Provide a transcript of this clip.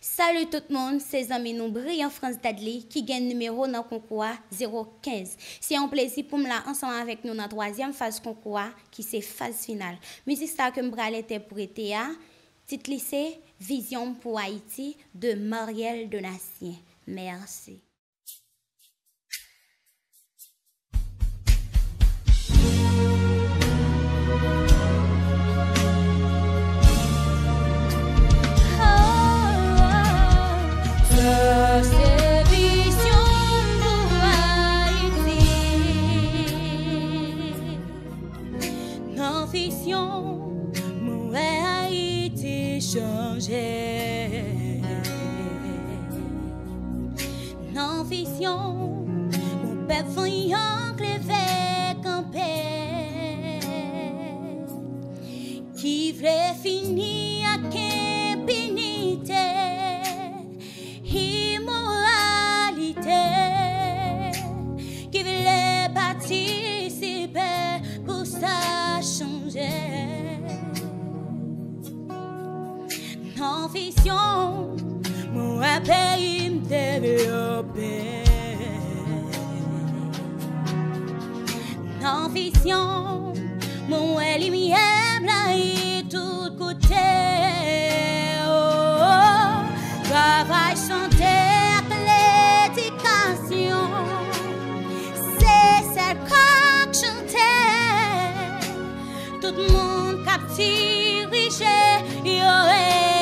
Salut tout le monde, c'est amis nous brillant France Dadley qui gagne numéro dans le concours 015. C'est un plaisir pour me là ensemble avec nous dans la troisième phase concours qui c'est phase finale. Musique ça que me interpréter titre lycée Vision pour Haïti de Marielle Donatien. Merci. Vision, mon Haïti changé. Non vision, mon peuple voyant levé campé, qui voulait finir à qu'impunité, immoralité, qui voulait participer pour ça changer. Non vision, mon pays me développer. Non vision, mon lumière blaye tout côté. Oh, travail, chanter, l'éducation, c'est celle qu'on chantait. Tout le monde captive, yo.